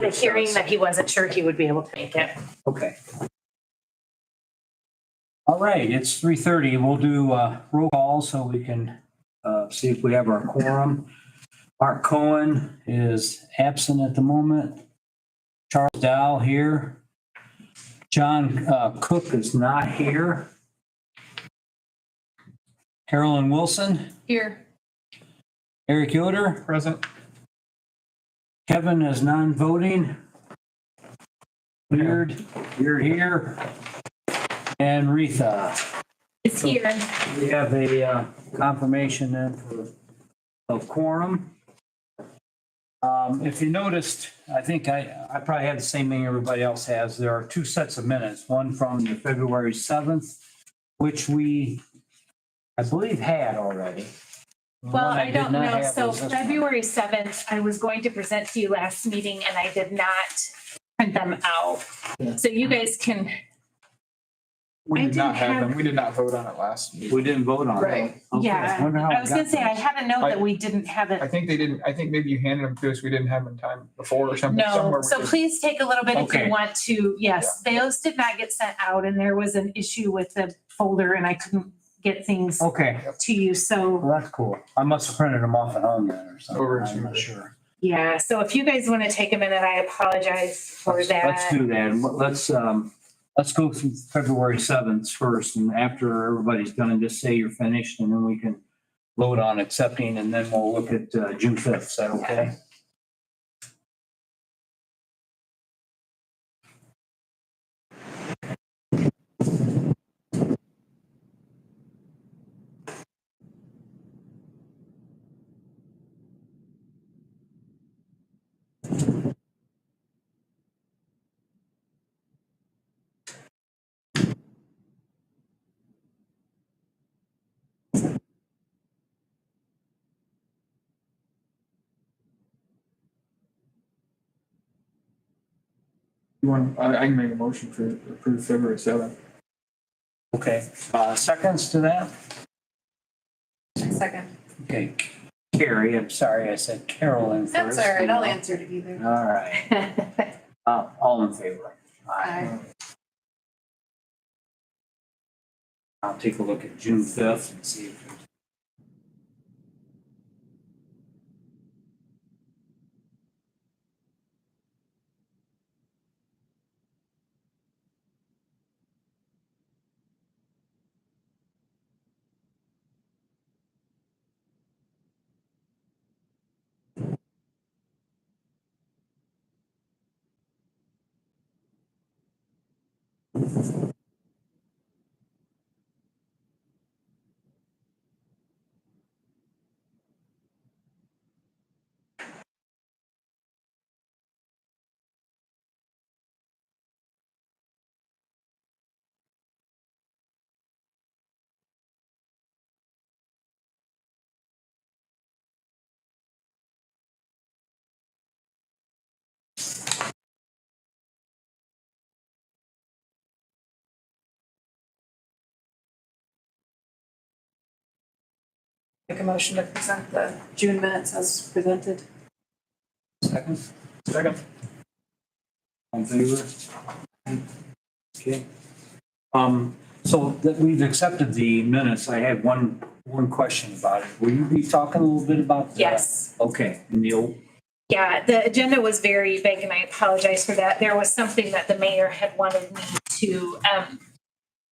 the hearing that he wasn't sure he would be able to make it. Okay. All right, it's 3:30. We'll do roll call so we can see if we have our quorum. Mark Cohen is absent at the moment. Charles Dow here. John Cook is not here. Carolyn Wilson. Here. Eric Yoder. Present. Kevin is non-voting. Weird, you're here. And Retha. It's here. We have a confirmation then for a quorum. If you noticed, I think I probably have the same thing everybody else has. There are two sets of minutes, one from the February 7th, which we, I believe, had already. Well, One I did don't not know. have So was this one. February 7th, I was going to present to you last meeting and I did not print them out. Yeah. So you guys can, We I did not didn't have- have them. We did not vote on it last meeting. We didn't vote on it. Right. Okay. Yeah. Wonder how I it was got gonna say, I there. had a note that we didn't have I it. think they didn't. I think maybe you handed them to us. We didn't have them in time before or something. No, Somewhere we so just- please take a little bit if Okay. you want to. Yes, those did not get sent out and there was an issue with the folder and I couldn't get things Okay, to you. So, well, that's cool. I must have printed them off at home then or something. Over in I'm not Jupiter. sure. yeah, so if you guys want to take a minute, I apologize for Let's that. do that. Let's go through February 7th first, and after everybody's done, just say you're finished, and then we can vote on accepting, and then we'll look at June 5th. Is that okay? You want? I can make a motion to approve February 7th. Okay, seconds to that? Second. Okay, Carrie, I'm sorry, I said Carolyn first. That's all right. I'll answer to either. All right, all in favor? Aye. I'll take a look at June 5th and see if there's. Make a motion to present the June minutes as presented. Second? Second. On favor? Okay. So that we've accepted the minutes, I had one question about it. Will you be talking a little bit about that? Yes. Okay, and you'll, Yeah, the agenda was very vague and I apologize for that. There was something that the mayor had wanted me to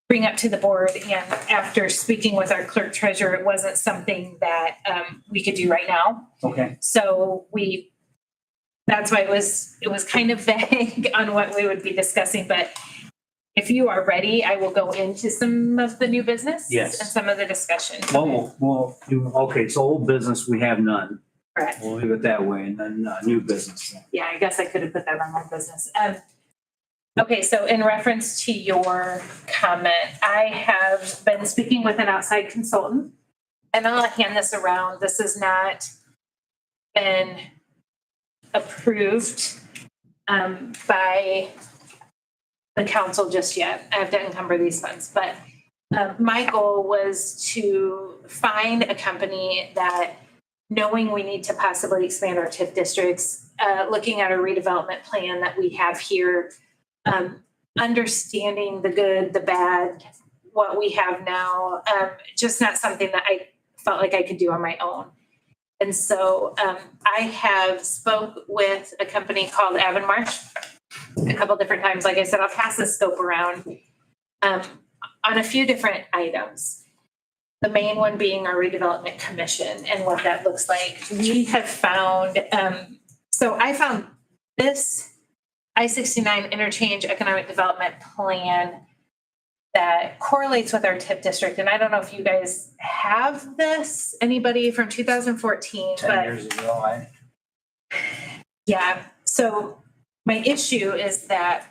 bring up to the board. And after speaking with our clerk treasurer, it wasn't something that we could do right now. okay, So that's why it was kind of vague on what we would be discussing. But if you are ready, I will go into some of the new business. Yes. And some of the discussion. okay, so old business, we have none. Correct. We'll leave it that way, and then new business. Yeah, I guess I could have put that on my business. Okay, so in reference to your comment, I have been speaking with an outside consultant, and I'll hand this around. This has not been approved by the council just yet. I have to encumber these funds, but my goal was to find a company that knowing we need to possibly expand our TIF districts, looking at a redevelopment plan that we have here, understanding the good, the bad, what we have now, just not something that I felt like I could do on my own. And so I have spoke with a company called Avonmarsh a couple different times. Like I said, I'll pass the scope around on a few different items. The main one being our Redevelopment Commission and what that looks like. We have found, so I found this I-69 Interchange Economic Development Plan that correlates with our TIF district. And I don't know if you guys have this, anybody from 2014, 10 but years ago, yeah. So my issue is that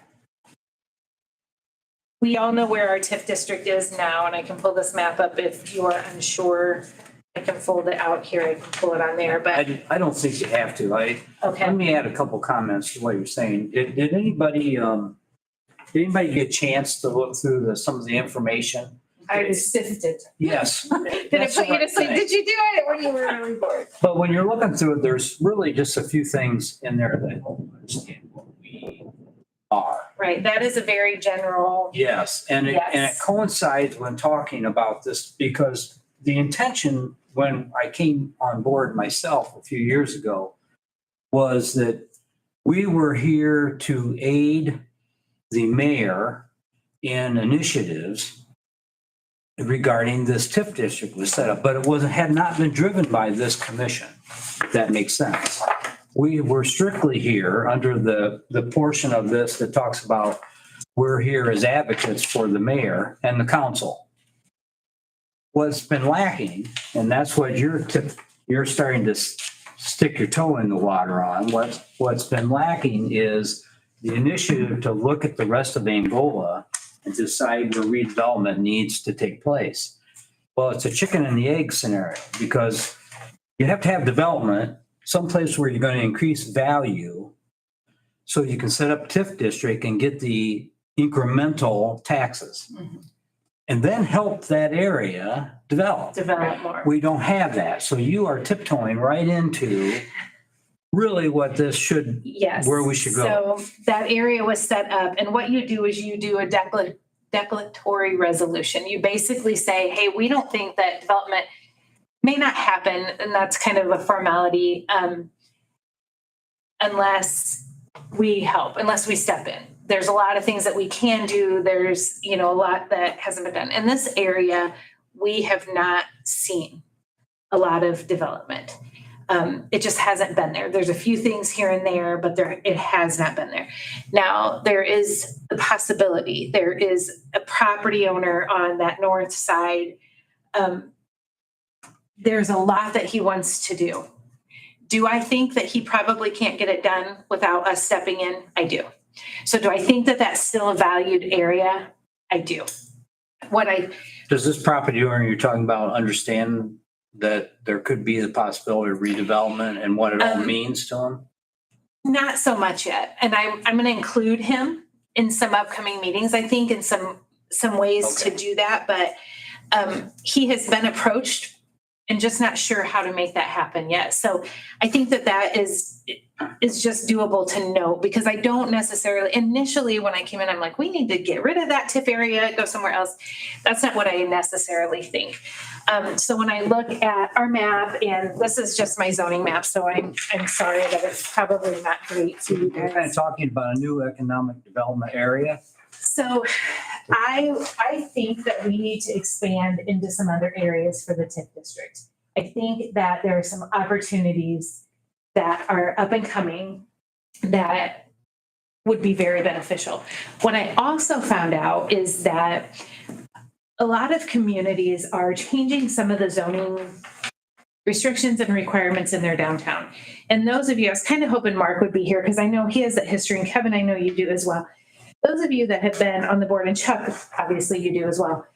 we all know where our TIF district is now, and I can pull this map up if you are unsure. I can fold it out here. I can pull it on there, but I don't think you have to. Let okay. me add a couple comments to what you're saying. Did anybody get a chance to look through some of the information? I sifted. Yes. Did it put you to sleep? Did you do it when you were really bored? But when you're looking through it, there's really just a few things in there that help understand what we are. Right. That is a very general. Yes, and it coincides when talking about this, because the intention when I came on board myself a few years ago was that we were here to aid the mayor in initiatives regarding this TIF district was set up, but it had not been driven by this commission. If that makes sense. We were strictly here under the portion of this that talks about we're here as advocates for the mayor and the council. What's been lacking, and that's what you're starting to stick your toe in the water on, what's been lacking is the initiative to look at the rest of Angola and decide where redevelopment needs to take place. Well, it's a chicken and the egg scenario, because you have to have development someplace where you're going to increase value so you can set up a TIF district and get the incremental taxes. Mm-hmm. And then help that area develop. Develop more. We don't have that. So you are tiptoeing right into really what this should, Yes. where we should go. So that area was set up, and what you do is you do a declaratory resolution. You basically say, hey, we don't think that development may not happen, and that's kind of a formality, unless we help, unless we step in. There's a lot of things that we can do. There's, a lot that hasn't been done. In this area, we have not seen a lot of development. It just hasn't been there. There's a few things here and there, but it has not been there. Now, there is the possibility. There is a property owner on that north side. There's a lot that he wants to do. Do I think that he probably can't get it done without us stepping in? I do. So do I think that that's still a valued area? I do. Does this property owner you're talking about understand that there could be the possibility of redevelopment and what it all means to him? Not so much yet. And I'm going to include him in some upcoming meetings, I think, in some ways to do that. But he has been approached and just not sure how to make that happen yet. So I think that is just doable to know, because I don't necessarily, initially when I came in, I'm like, we need to get rid of that TIF area, go somewhere else. That's not what I necessarily think. So when I look at our map, and this is just my zoning map, so I'm sorry that it's probably not great to you We're guys. kind of talking about a new economic development area. So I think that we need to expand into some other areas for the TIF district. I think that there are some opportunities that are up and coming that would be very beneficial. What I also found out is that a lot of communities are changing some of the zoning restrictions and requirements in their downtown. And those of you, I was kind of hoping Mark would be here because I know he has that history, and Kevin, I know you do as well. Those of you that have been on the board, and Chuck, obviously you do as well.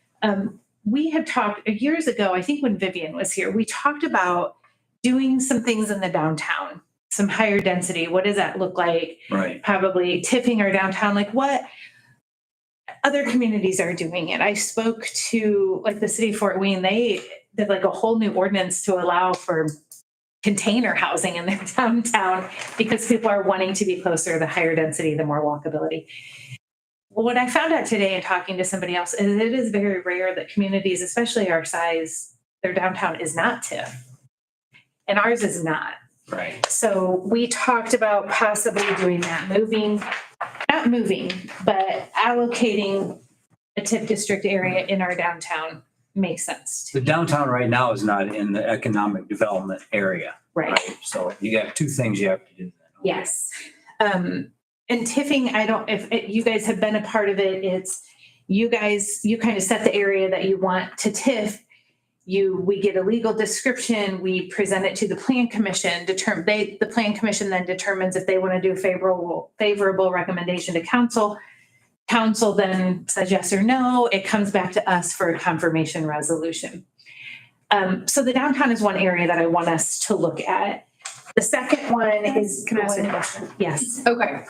We have talked years ago, I think when Vivian was here, we talked about doing some things in the downtown, some higher density. What does that look like? Right. Probably tipping our downtown, like what other communities are doing it. I spoke to like the city of Fort Wayne, they did like a whole new ordinance to allow for container housing in their downtown because people are wanting to be closer, the higher density, the more walkability. What I found out today in talking to somebody else is it is very rare that communities, especially our size, their downtown is not TIF. And ours is not. Right. So we talked about possibly doing that, not moving, but allocating a TIF district area in our downtown makes sense. The downtown right now is not in the economic development area. Right. So you got two things you have to do. Yes. And TIFing, if you guys have been a part of it, it's you kind of set the area that you want to TIF. We get a legal description, we present it to the plan commission, the plan commission then determines if they want to do favorable recommendation to council. Council then says yes or no. It comes back to us for a confirmation resolution. So the downtown is one area that I want us to look at. The second one is. Can I ask you a question? Yes. Okay.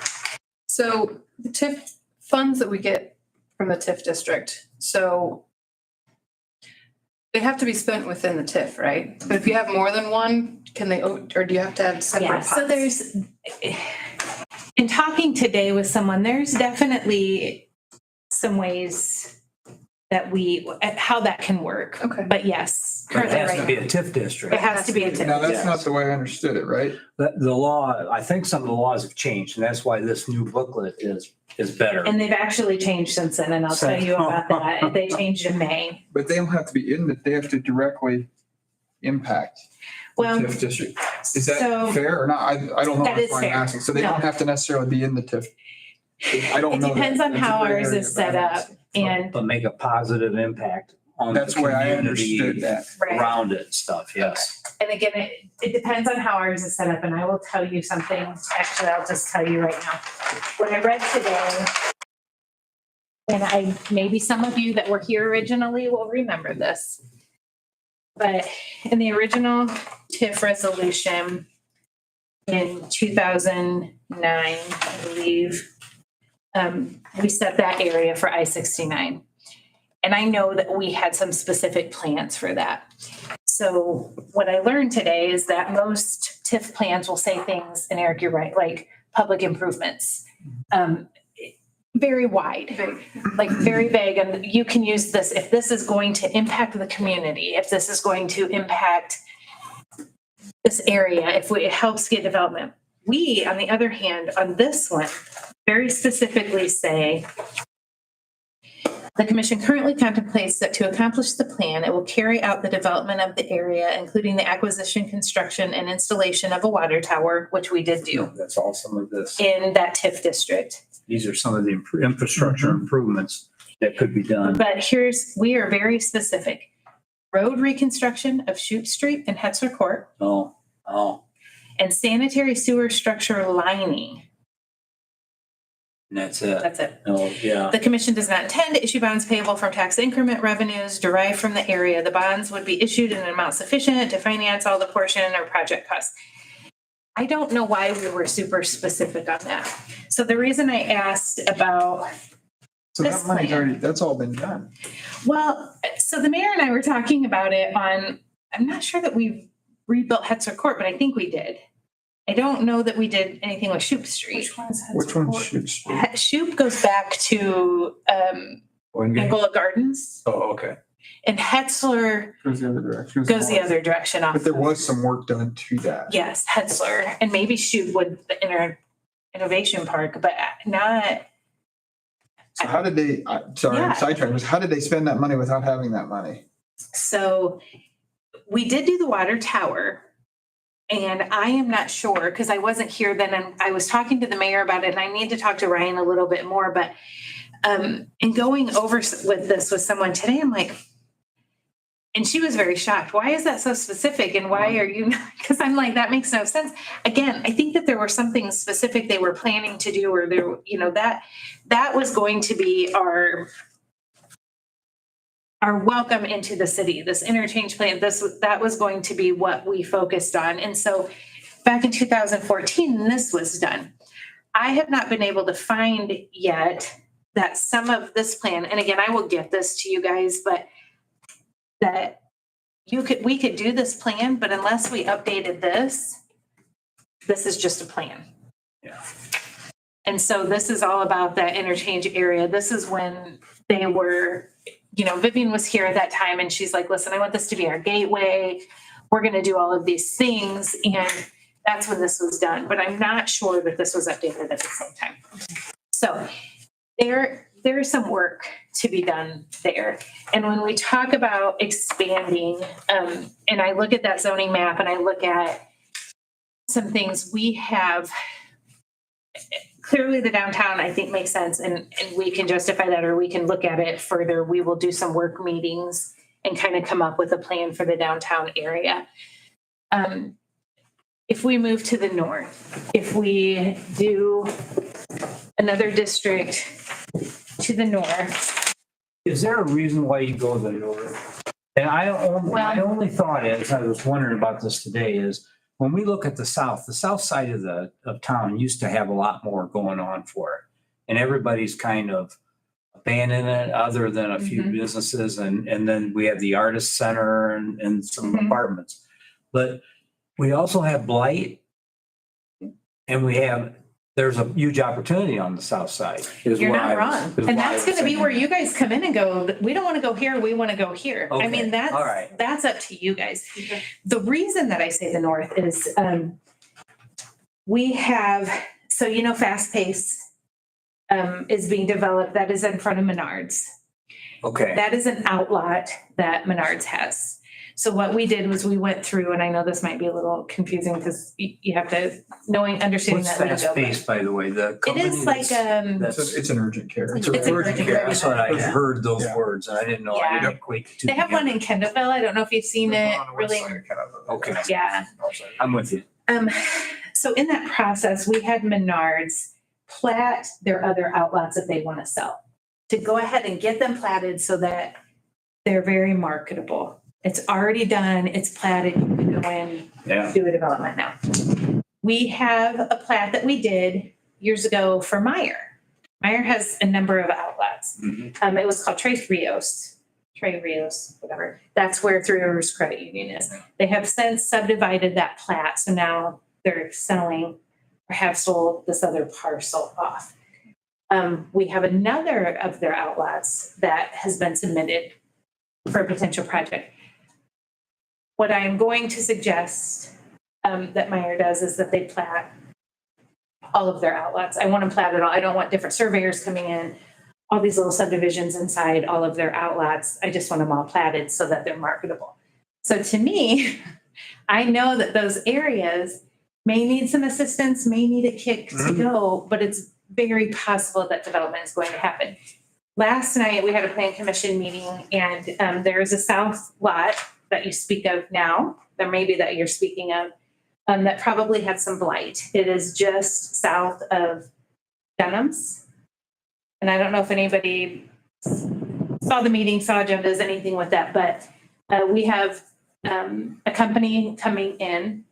So the TIF funds that we get from the TIF district, so they have to be spent within the TIF, right? But if you have more than one, can they, or do you have to have separate Yeah, pots? so in talking today with someone, there's definitely some ways that how that can work. Okay. But yes, But it currently has to right be now, a TIF district. it has to be a TIF. Now, that's Yes. not the way I understood it, right? The law, I think some of the laws have changed, and that's why this new booklet is better. And they've actually changed since then, and I'll tell you about that. They changed in May. But they don't have to be they have to directly impact the Well, TIF district. Is that so fair or not? I don't know. That That's is why I'm fair. asking. So they No. don't have to necessarily be in the TIF. I don't it know. depends that. on That's a how gray ours area, is but set I'm up. asking. And But make a positive impact on the That's the way I understood community that. right. around it and stuff, yes. And again, it depends on how ours is set up, and I will tell you something, actually, I'll just tell you right now. What I read today, and maybe some of you that were here originally will remember this. But in the original TIF resolution in 2009, I believe, we set that area for I-69. And I know that we had some specific plans for that. So what I learned today is that most TIF plans will say things, and Eric, you're right, like public improvements. Very wide, like very vague, and you can use this if this is going to impact the community, if this is going to impact this area, if it helps get development. We, on the other hand, on this one, very specifically say, the commission currently contemplates that to accomplish the plan, it will carry out the development of the area, including the acquisition, construction, and installation of a water tower, which we did do That's all some of this. in that TIF district. These are some of the infrastructure improvements that could be done. But we are very specific. Road reconstruction of Shute Street and Hetzler Court, Oh, and sanitary sewer structure lining. and that's it. That's it. Oh, yeah. The commission does not intend to issue bonds payable from tax increment revenues derived from the area. The bonds would be issued in an amount sufficient to finance all the portion or project costs. I don't know why we were super specific on that. So the reason I asked about, So This that money's plan. already, that's all been done. well, so the mayor and I were talking about it I'm not sure that we rebuilt Hetzler Court, but I think we did. I don't know that we did anything with Shoup Street. Which one is Which one should? Shoup goes back to Angola Gardens, Oh, okay. and Hetzler Goes the other direction. goes the other direction off. But there was some work done to that. Yes, Hetzler, and maybe Shoup would, the Innovation Park, but not, So how did they, sorry, Yeah. I'm sidetracked, how did they spend that money without having that money? so we did do the water tower. And I am not sure, because I wasn't here then, and I was talking to the mayor about it, and I need to talk to Ryan a little bit more, but in going over with this with someone today, I'm like, and she was very shocked. Why is that so specific? And why are you not? Because I'm like, that makes no sense. Again, I think that there was something specific they were planning to do, or there, that was going to be our welcome into the city, this interchange plan, that was going to be what we focused on. And so back in 2014, this was done. I have not been able to find yet that some of this plan, and again, I will get this to you guys, but that we could do this plan, but unless we updated this is just a plan. Yeah. And so this is all about that interchange area. This is when they were, Vivian was here at that time and she's like, listen, I want this to be our gateway. We're going to do all of these things. And that's when this was done. But I'm not sure that this was updated at the same time. So there is some work to be done there. And when we talk about expanding, and I look at that zoning map and I look at some things we have, clearly the downtown I think makes sense and we can justify that, or we can look at it further. We will do some work meetings and kind of come up with a plan for the downtown area. If we move to the north, if we do another district to the north. Is there a reason why you go to the north? And my only thought is, I was wondering about this today, is when we look at the south side of town used to have a lot more going on for it. And everybody's kind of abandoned it other than a few businesses. And then we have the artist center and some apartments. But we also have blight and there's a huge opportunity on the south side. You're not wrong. And that's going to be where you guys come in and go, we don't want to go here. We want to go here. Okay. I mean, that's up to you guys. Okay. The reason that I say the north is we have, Fast Pace is being developed. That is in front of Menards. Okay. That is an outlot that Menards has. So what we did was we went through, and I know this might be a little confusing because you have to understanding What's that. Fast Pace, by the way? The it is like it's an urgent care. It's an urgent care. That's what I heard those words, and I didn't know. I didn't equate the two. They have one in Kendallville. I don't know if you've seen it. Really. Okay. Yeah. I'm with you. So in that process, we had Menards plat their other outlets that they want to sell, to go ahead and get them platted so that they're very marketable. It's already done. It's platted. You can go in, do a development now. We have a plat that we did years ago for Meyer. Meyer has a number of outlets. It was called Tres Rios, whatever. That's where Three Rivers Credit Union is. They have since subdivided that plat. So now they're selling or have sold this other parcel off. We have another of their outlets that has been submitted for a potential project. What I'm going to suggest that Meyer does is that they plat all of their outlets. I want them platted all. I don't want different surveyors coming in, all these little subdivisions inside all of their outlets. I just want them all platted so that they're marketable. So to me, I know that those areas may need some assistance, may need a kick to go, but it's very possible that development is going to happen. Last night, we had a plan commission meeting and there is a south lot that you speak of now, or maybe that you're speaking of, that probably had some blight. It is just south of Dunham's. And I don't know if anybody saw the meeting, saw agendas, anything with that, but we have a company coming in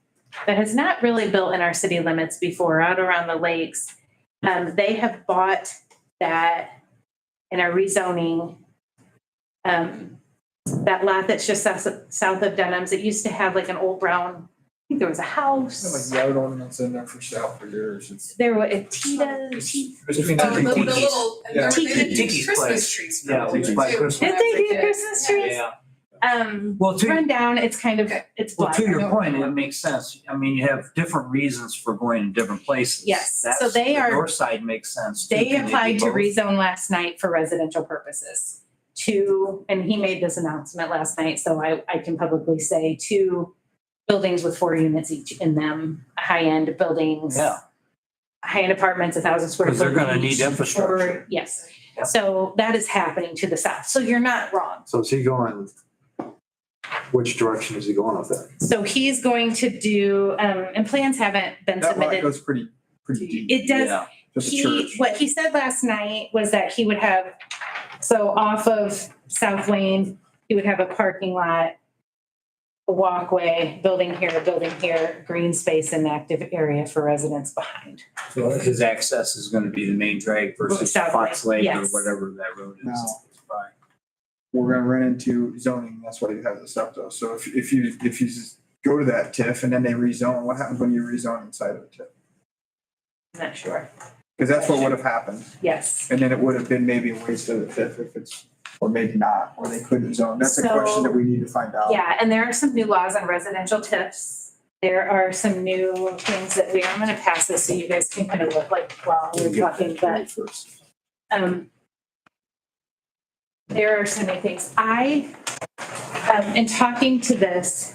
that has not really built in our city limits before, out around the lakes. They have bought that and are rezoning that lot that's just south of Dunham's. It used to have like an old brown, I think there was a house. Like yard ordinance in there for sale for years. There were a Tita. The little, and there Tiki- they did Tiki's Christmas place. trees. Yeah, for we them, buy too. Christmas. Did they do Yeah. Christmas trees? Well, Run down. It's kind of, it's Well, black. to your point, it makes sense. I mean, you have different reasons for going to different places. Yes. That's, So they are- the north side makes sense. too. They Can do applied to both? rezone last night for residential purposes. And he made this announcement last night, so I can publicly say 2 buildings with 4 units each in them, high-end buildings. Yeah. High-end apartments, 1,000 square foot. Because they're gonna each, need infrastructure. Yes. Yeah. So that is happening to the south. So you're not wrong. So is he going, which direction is he going with that? So he's going to do, and plans haven't been That lot submitted. goes pretty deep. It does. Yeah. Just a church. What he said last night was that he would have, so off of South Lane, he would have a parking lot, a walkway, building here, green space and active area for residents behind. So his access is gonna be the main drag versus South Fox Lake, Lake or yes. whatever that road is. No. we're gonna run into zoning. That's why you have this stuff though. So if you just go to that TIF and then they rezone, what happens when you rezone inside of a TIF? I'm not sure. Because that's what would have happened. Yes. And then it would have been maybe a waste of the TIF if it's, or maybe not, or they couldn't zone. That's a So- question that we need to find out. Yeah, and there are some new laws on residential TIFs. There are some new things that I'm gonna pass this so you guys can kind of look like while we're talking, but there are so many things. In talking to this,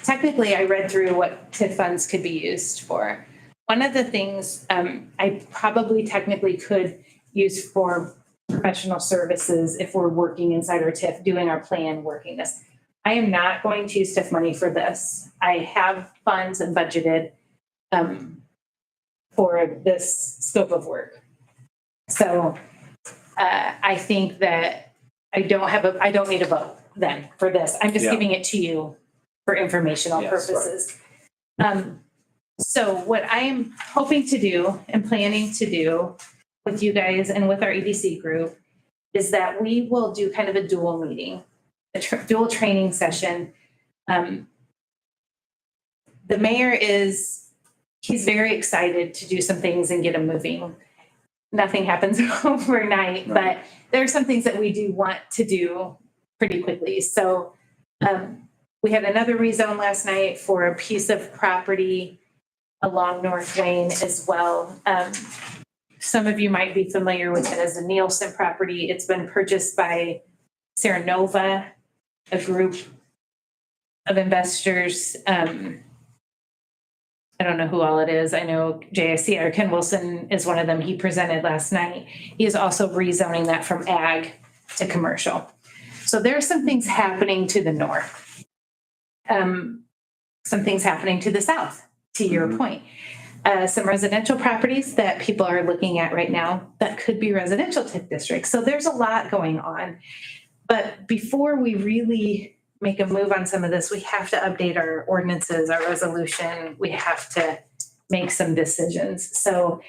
technically I read through what TIF funds could be used for. One of the things I probably technically could use for professional services if we're working inside our TIF, doing our plan, working this. I am not going to use TIF money for this. I have funds and budgeted for this scope of work. So I think that I don't need a vote then for this. I'm just Yeah. giving it to you for informational Yes, right. purposes. So what I am hoping to do and planning to do with you guys and with our EDC group is that we will do kind of a dual meeting, a dual training session. The mayor he's very excited to do some things and get them moving. Nothing happens overnight, but there are some things that we do want to do pretty quickly. So we had another rezone last night for a piece of property along North Wayne as well. Some of you might be familiar with it as a Nielsen property. It's been purchased by Sarah Nova, a group of investors. I don't know who all it is. I know JIC or Ken Wilson is one of them. He presented last night. He is also rezoning that from ag to commercial. So there are some things happening to the north. Some things happening to the south, to your point. Some residential properties that people are looking at right now that could be residential TIF districts. So there's a lot going on. But before we really make a move on some of this, we have to update our ordinances, our resolution. We have to make some decisions. So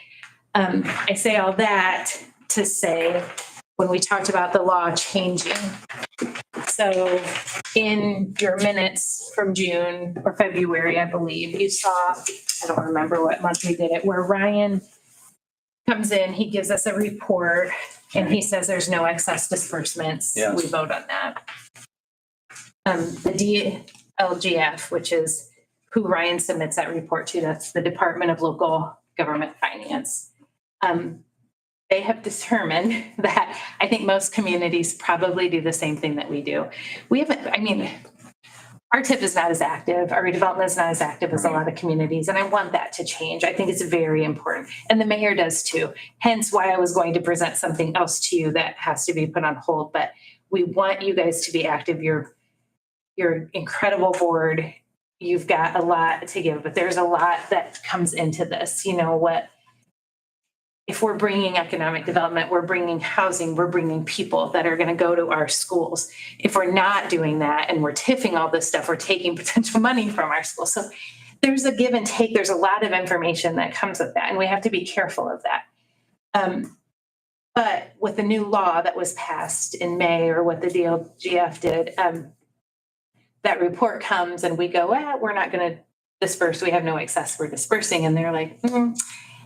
I say all that to say, when we talked about the law changing, so in your minutes from June or February, I believe, you saw, I don't remember what month we did it, where Ryan comes in, he gives us a report, and he says there's no excess disbursements. Yes. We vote on that. The DLGF, which is who Ryan submits that report to, that's the Department of Local Government Finance. They have determined that I think most communities probably do the same thing that we do. Our TIF is not as active, our redevelopment is not as active as a lot of communities, and I want that to change. I think it's very important, and the mayor does too. Hence why I was going to present something else to you that has to be put on hold, but we want you guys to be active. You're incredible board. You've got a lot to give, but there's a lot that comes into this. You know what? If we're bringing economic development, we're bringing housing, we're bringing people that are going to go to our schools. If we're not doing that and we're tiffing all this stuff, we're taking potential money from our schools. So there's a give and take. There's a lot of information that comes with that, and we have to be careful of that. But with the new law that was passed in May, or what the DLGF did, that report comes and we go, we're not going to disperse. We have no excess. We're dispersing. And they're like,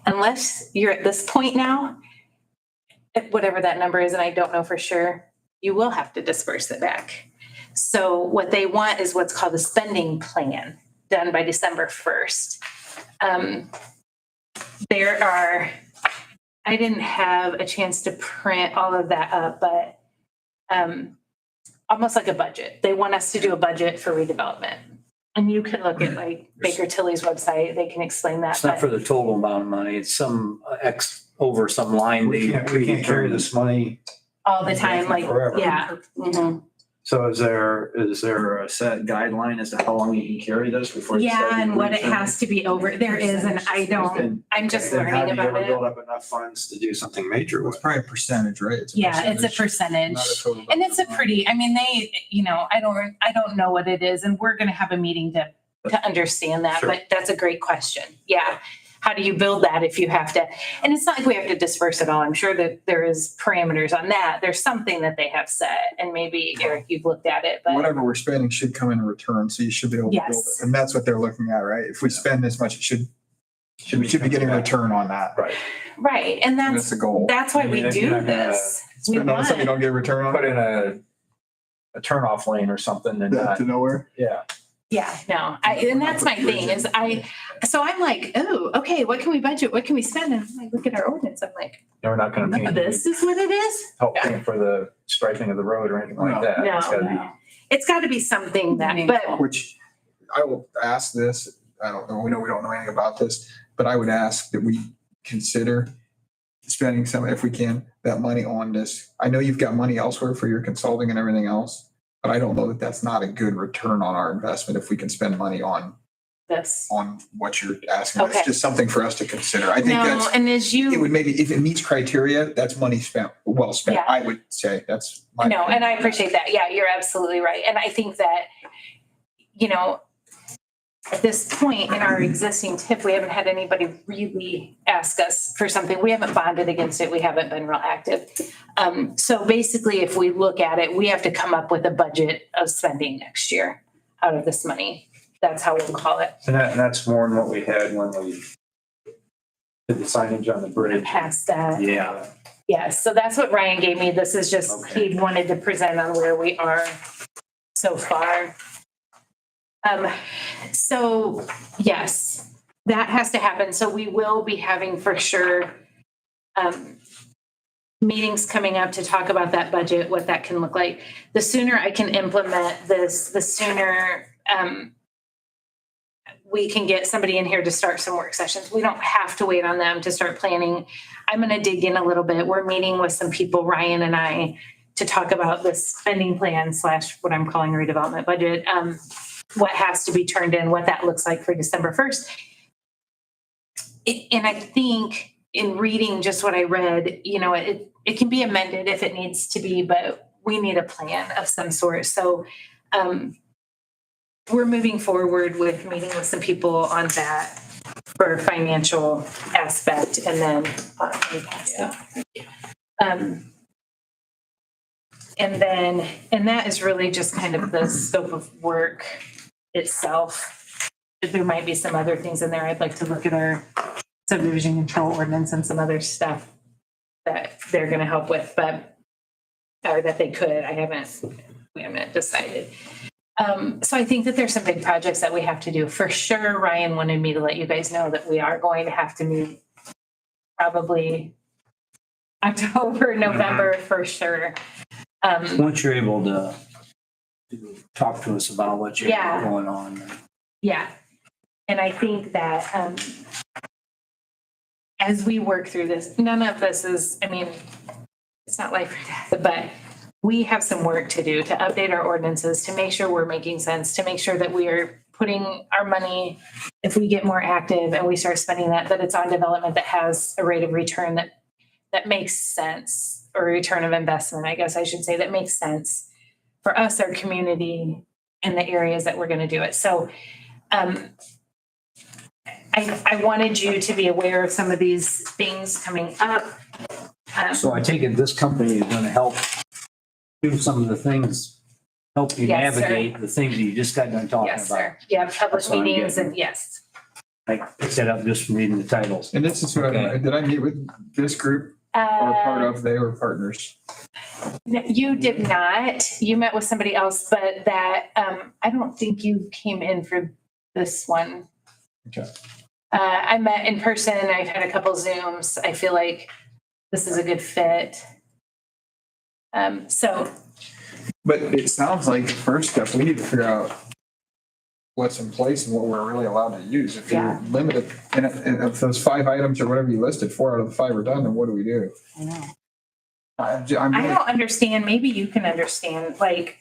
unless you're at this point now, whatever that number is, and I don't know for sure, you will have to disperse it back. So what they want is what's called a spending plan done by December 1st. I didn't have a chance to print all of that up, but almost like a budget. They want us to do a budget for redevelopment. And you can look at like Baker Tilly's website, they can explain that. It's not for the total amount of money. It's some over some line. We can't carry this money. All the time, like, Forever. yeah. Mhm. So is there a set guideline as to how long you can carry this before? you start Yeah, and what it doing has to be over, there is, and I don't, I'm just Then how learning do you about ever build it. up enough funds to do something major It's with? probably a percentage, right? Yeah, it's a percentage. Not a total And it's a amount. pretty, they, I don't know what it is, and we're gonna have a meeting to understand that, Sure. but that's a great question. Yeah. how do you build that if you have to? And it's not like we have to disperse it all. I'm sure that there is parameters on that. There's something that they have set, and maybe Eric, you've looked at it, but Whatever we're spending should come in return, so you should be able to build Yes. it. And that's what they're looking at, right? If we spend this much, we should be getting a return on that. Right. right. And That's that's, the goal. that's why I we mean, do you're not gonna this. We Spend on want- something you don't get a return on. Put in a turnoff lane or something and not, To nowhere. yeah. Yeah, no, and that's my thing is so I'm like, oh, okay, what can we budget? What can we spend? And I look at our ordinance, I'm like, We're not gonna paint, this is what it is? help pay for the striping of the road or anything like that. No, It's gotta be- no. It's gotta be something that, but Which I will ask this, I don't know, we don't know anything about this, but I would ask that we consider spending some, if we can, that money on this. I know you've got money elsewhere for your consulting and everything else, but I don't know that that's not a good return on our investment if we can spend money on this. what you're asking. It's Okay. just something for us to consider. I think No, that's, and as it you, would maybe, if it meets criteria, that's money spent, well spent, Yeah. I would say. That's my. no, and I opinion. appreciate that. Yeah, you're absolutely right. And I think that, at this point in our existing TIF, we haven't had anybody really ask us for something. We haven't bonded against it. We haven't been real active. So basically, if we look at it, we have to come up with a budget of spending next year out of this money. That's how we'll call it. And that's more than what we had when we did the signage on the bridge. Past that. Yeah. Yes, so that's what Ryan gave me. This is just, Okay. he wanted to present on where we are so far. So yes, that has to happen. So we will be having for sure meetings coming up to talk about that budget, what that can look like. The sooner I can implement this, the sooner we can get somebody in here to start some work sessions. We don't have to wait on them to start planning. I'm going to dig in a little bit. We're meeting with some people, Ryan and I, to talk about this spending plan / what I'm calling redevelopment budget. What has to be turned in, what that looks like for December 1st. And I think in reading just what I read, it can be amended if it needs to be, but we need a plan of some sort. So we're moving forward with meeting with some people on that for financial aspect, and then and that is really just kind of the scope of work itself. There might be some other things in there. I'd like to look at our subdivision control ordinance and some other stuff that they're going to help with, or that they could. We haven't decided. So I think that there's some big projects that we have to do. For sure, Ryan wanted me to let you guys know that we are going to have to meet probably October, November for sure. Once you're able to talk to us about what you Yeah. have going on. Yeah. And I think that as we work through this, none of this is, it's not life or death, but we have some work to do to update our ordinances, to make sure we're making sense, to make sure that we are putting our money, if we get more active and we start spending that it's on development that has a rate of return that makes sense, or a return of investment, I guess I should say, that makes sense for us, our community, and the areas that we're going to do it. So I wanted you to be aware of some of these things coming up. So I take it this company is going to help do some of the things, help you Yes, sir. navigate the things that you just got done talking Yes, about. sir. Yeah, public That's what I'm meetings getting. and yes. I picked that up just from reading the titles. And this is what, did I meet with this group or part of, they were partners? No, you did not. You met with somebody else, but that, I don't think you came in for this one. Okay. I met in person. I've had a couple Zooms. I feel like this is a good fit. So But it sounds like the first step, we need to figure out what's in place and what we're really allowed to use. If Yeah. you're limited, and if those 5 items or whatever you listed, 4 out of the 5 are done, then what do we do? I know. I'm I really- don't understand. Maybe you can understand, like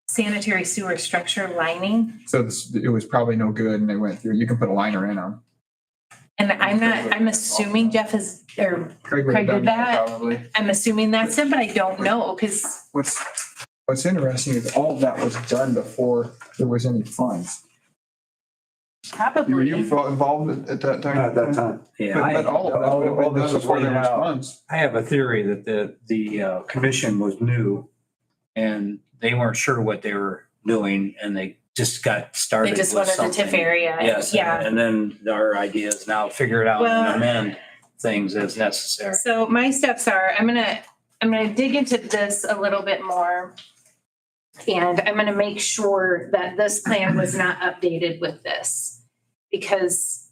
sanitary sewer structure lining. So it was probably no good and they went through, you can put a liner in them. And I'm assuming Jeff is, or Craig would Craig have did done that that? probably. I'm assuming that's it, but I don't know because What's interesting is all of that was done before there was any funds. Were Probably. you involved at that time? At that time. Yeah, But all of that would have all been this done was before there laid was out. funds. I have a theory that the commission was new and they weren't sure what they were doing and they just got started They with just wanted the TIF something. area. Yes, Yeah. and then our idea is now figure it out Well- and amend things as necessary. So my steps are, I'm gonna dig into this a little bit more. And I'm gonna make sure that this plan was not updated with this. Because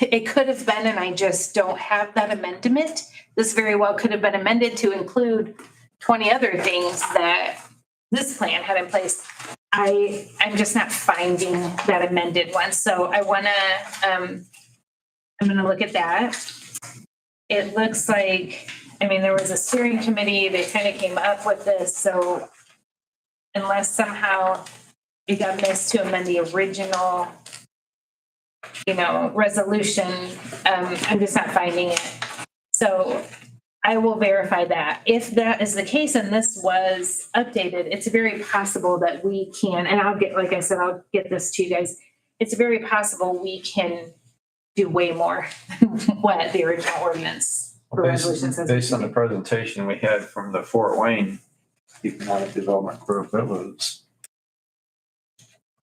it could have been, and I just don't have that amendment. This very well could have been amended to include 20 other things that this plan had in place. I'm just not finding that amended one. So I wanna, I'm gonna look at that. It looks like, I mean, there was a steering committee, they kind of came up with this, so unless somehow it got missed to amend the original, resolution, I'm just not finding it. So I will verify that. If that is the case and this was updated, it's very possible that we can, and I'll get, like I said, I'll get this to you guys. It's very possible we can do way more than what the original ordinance or resolution says. Based on the presentation we had from the Fort Wayne Economic Development Group, it was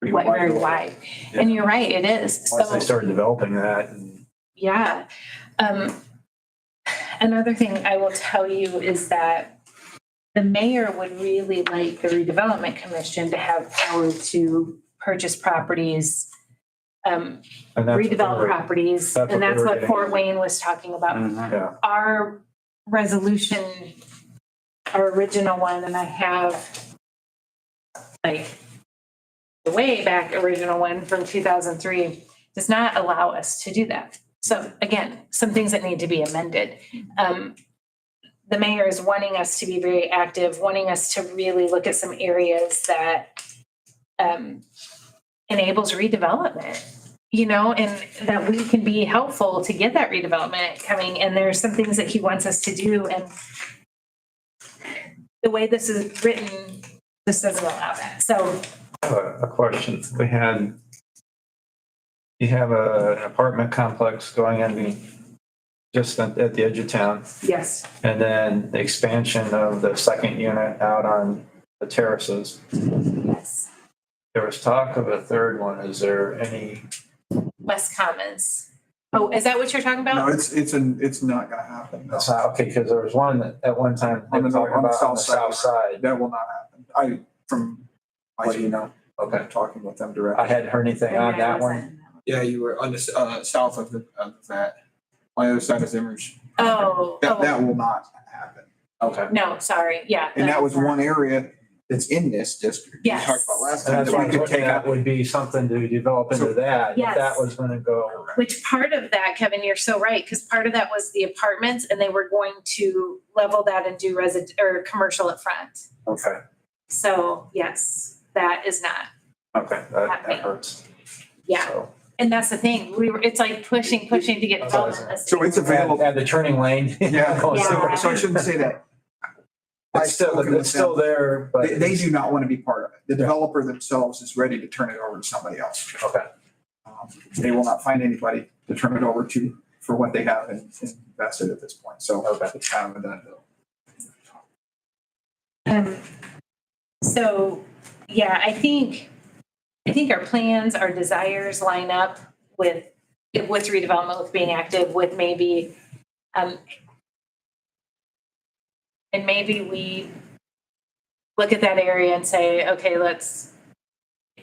pretty wide. Very open. wide. And you're right, it is. Once they So, started developing that and yeah. Another thing I will tell you is that the mayor would really like the Redevelopment Commission to have power to purchase properties, and that's what they redevelop were- properties. that's what And they that's were what getting Fort at. Wayne was talking about. Mhm. Yeah, Our resolution, our original one, and I have like the way back original one from 2003 does not allow us to do that. So again, some things that need to be amended. The mayor is wanting us to be very active, wanting us to really look at some areas that enables redevelopment, and that we can be helpful to get that redevelopment coming. And there's some things that he wants us to do. And the way this is written, this doesn't allow that. So I have a question. You have an apartment complex going in just at the edge of town, yes, and then the expansion of the second unit out on the terraces. yes. There was talk of a third one. Is there any? West Commons. Oh, is that what you're talking No, about? it's not gonna happen. That's not, okay, because there was one that at one time they On the were talking on the about on the south south side. That will not happen. From What do you know? Okay, talking with them I directly. hadn't heard anything on that one. Yeah, you were on the, south of that. On the other side of Zimmer's. Oh, That will not happen. Okay. no, sorry, yeah. And that was one area that's in this district. We Yes. talked about last And time that's that why we could take that out. would be something to develop into that. If Yes. that was gonna go. Which part of that, Kevin, you're so right, because part of that was the apartments and they were going to level that and do commercial at front. Okay, So yes, that is not, okay, that hurts. yeah. So- And that's the thing, it's like pushing to get development. So it's available. At the turning lane. Yeah, Going Yeah. somewhere. so I shouldn't say that. It's still there, but. They do not want to be part of it. The developer themselves is ready to turn it over to somebody else. Okay, They will not find anybody to turn it over to for what they have invested at this point. So it's kind of a done deal. So, yeah, I think our plans, our desires line up with redevelopment, with being active, with maybe, and maybe we look at that area and say, okay, let's,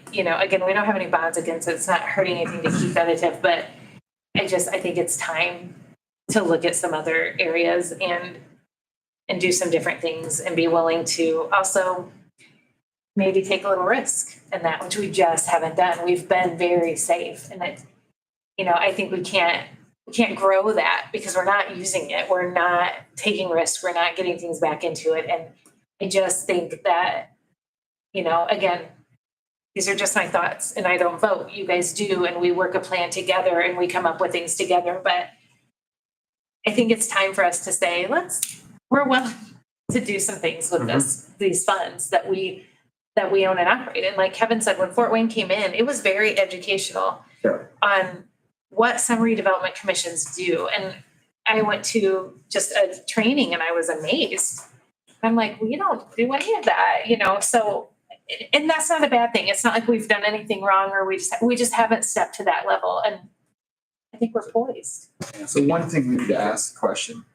again, we don't have any bonds against it. It's not hurting anything to keep that a TIF, but I think it's time to look at some other areas and do some different things and be willing to also maybe take a little risk in that, which we just haven't done. We've been very safe, and I think we can't grow that because we're not using it. We're not taking risks. We're not getting things back into it. And I just think that, again, these are just my thoughts, and I don't vote. You guys do, and we work a plan together and we come up with things together. But I think it's time for us to say, we're willing to do some things with these funds that we that we own and operate. And like Kevin said, when Fort Wayne came in, it was very educational Yeah. on what some redevelopment commissions do. And I went to just a training and I was amazed. I'm like, we don't do any of that, you know, so, and that's not a bad thing. It's not like we've done anything wrong or we just haven't stepped to that level. And I think we're poised. So one thing we need to ask the question,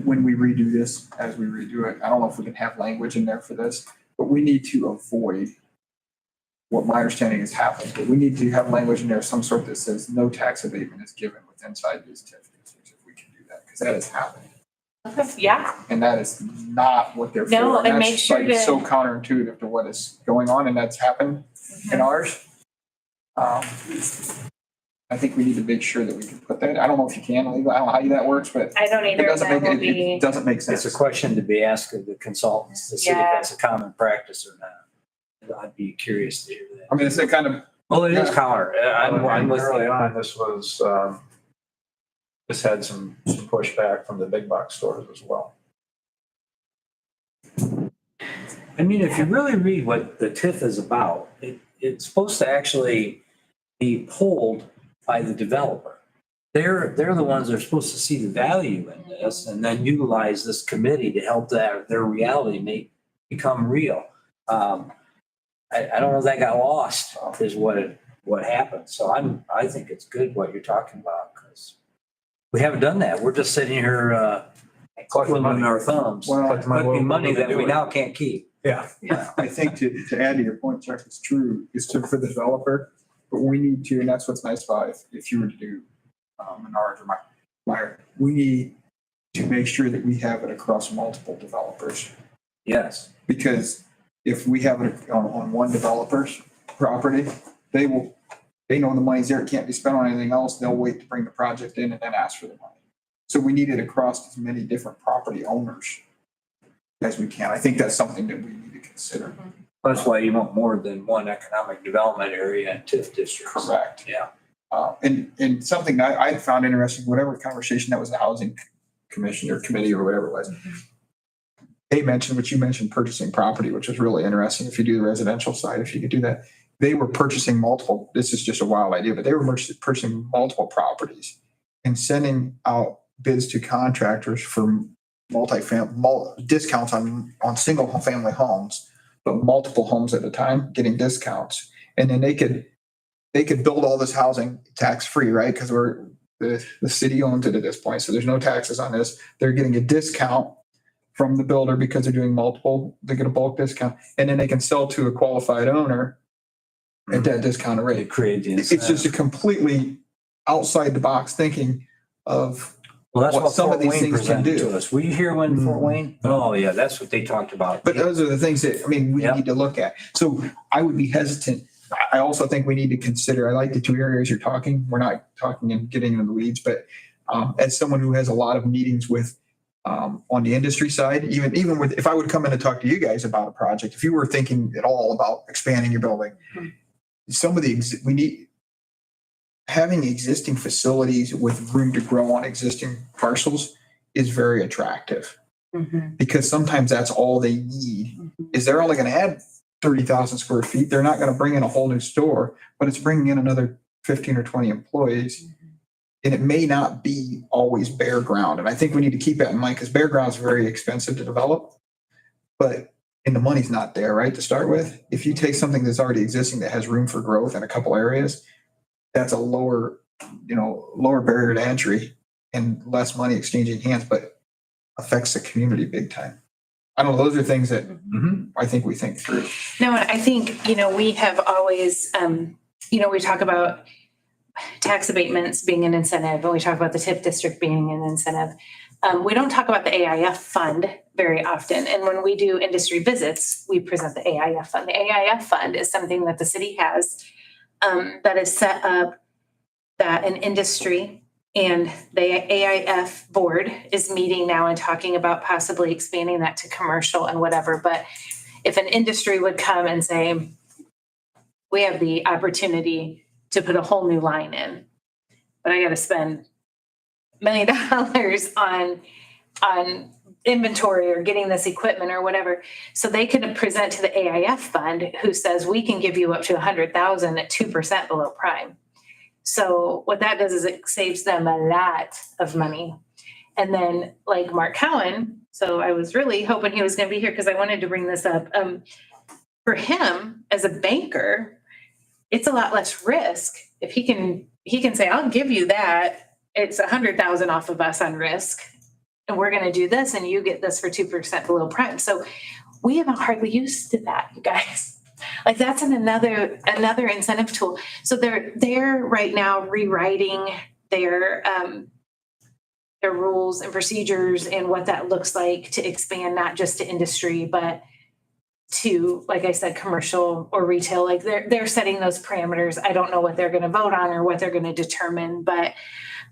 when we redo this, as we redo it, I don't know if we can have language in there for this, but we need to avoid what my understanding has happened, but we need to have language in there, some sort that says no tax abatement is given with inside these TIF districts, if we can do that, because that has happened. Yeah, And that is not what they're for. No, and make that's sure like to- so counterintuitive to what is going on, and that's happened in ours. I think we need to make sure that we can put that, I don't know if you can, legal, I don't know how that works, but I don't it either. doesn't That make, will it be, doesn't make sense. It's a question to be asked of the consultants to see if Yeah. that's a common practice or not. I'd be curious to hear that. I mean, it's a kind of, Well, it is Yeah. counter. I'm with Early you. on, this was, this had some pushback from the big box stores as well. I mean, if you really read what the TIF is about, it's supposed to actually be pulled by the developer. They're the ones that are supposed to see the value in this and then utilize this committee to help their reality become real. I don't know if that got lost is what happened. So I think it's good what you're talking about because we haven't done that. We're just sitting here twiddling our thumbs, Well, collecting money that we now can't keep. Yeah. I think to add to your point, Chuck, it's true, it's true for the developer, but we need to, and that's what's nice about if you were to do Menards or Meyer, we need to make sure that we have it across multiple developers. Yes. Because if we have it on one developer's property, they know the money's there, it can't be spent on anything else, they'll wait to bring the project in and then ask for the money. So we need it across as many different property owners as we can. I think that's something that we need to consider. That's why you want more than one economic development area and TIF districts. Correct. Yeah. And something I found interesting, whatever conversation that was the housing commission or committee or whatever it was. They mentioned what you mentioned, purchasing property, which was really interesting. If you do the residential side, if you could do that, they were purchasing multiple, this is just a wild idea, but they were purchasing multiple properties and sending out bids to contractors for discounts on single family homes, but multiple homes at a time, getting discounts. And then they could build all this housing tax free, right? Because the city owns it at this point, so there's no taxes on this. They're getting a discount from the builder because they're doing multiple, they get a bulk discount, and then they can sell to a qualified owner at that discounted They rate. create the It's just a incentive. completely outside the box thinking of, Well, that's what what some of Fort these Wayne things can presented do. to us. Were you here when Fort Mm. Wayne? Oh, yeah, that's what they talked about. but those are the things that, I mean, we Yep. need to look at. So I would be hesitant. I also think we need to consider, I like the two areas you're talking. We're not talking and getting into the weeds, but as someone who has a lot of meetings with, on the industry side, even with, if I would come in and talk to you guys about a project, if you were thinking at all about expanding your building, some of we need, having existing facilities with room to grow on existing parcels is very attractive. Because sometimes that's all they need, is they're only going to add 30,000 square feet. They're not going to bring in a whole new store, but it's bringing in another 15 or 20 employees. And it may not be always bare ground. And I think we need to keep that in mind because bare ground is very expensive to develop. And the money's not there, right, to start with. If you take something that's already existing that has room for growth in a couple areas, that's a lower barrier to entry and less money exchanging hands, but affects the community big time. I don't know, those are things that I think we think through. no, and I think, we have always, we talk about tax abatements being an incentive, and we talk about the TIF district being an incentive. We don't talk about the AIF fund very often. And when we do industry visits, we present the AIF fund. The AIF fund is something that the city has that is set up that an industry and the AIF board is meeting now and talking about possibly expanding that to commercial and whatever. But if an industry would come and say, we have the opportunity to put a whole new line in, but I got to spend $1 million on inventory or getting this equipment or whatever. So they can present to the AIF fund who says, we can give you up to 100,000 at 2% below prime. So what that does is it saves them a lot of money. And then like Mark Cowan, so I was really hoping he was going to be here because I wanted to bring this up. For him as a banker, it's a lot less risk if he can say, I'll give you that. It's 100,000 off of us on risk. And we're going to do this and you get this for 2% below prime. So we haven't hardly used to that, you guys. Like that's another incentive tool. So they're right now rewriting their rules and procedures and what that looks like to expand not just to industry, but to, like I said, commercial or retail. Like they're setting those parameters. I don't know what they're going to vote on or what they're going to determine, but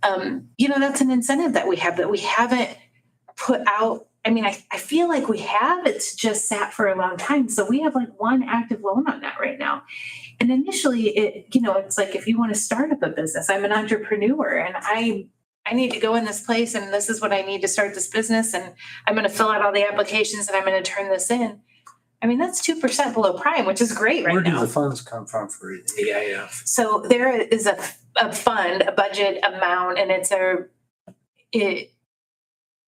that's an incentive that we have that we haven't put out. I mean, I feel like we have, it's just sat for a long time. So we have like one active loan on that right now. And initially it's like, if you want to start up a business, I'm an entrepreneur and I need to go in this place and this is what I need to start this business. And I'm going to fill out all the applications and I'm going to turn this in. I mean, that's 2% below prime, which is great right now. Where do the funds come from for AIF? So there is a fund, a budget amount, and it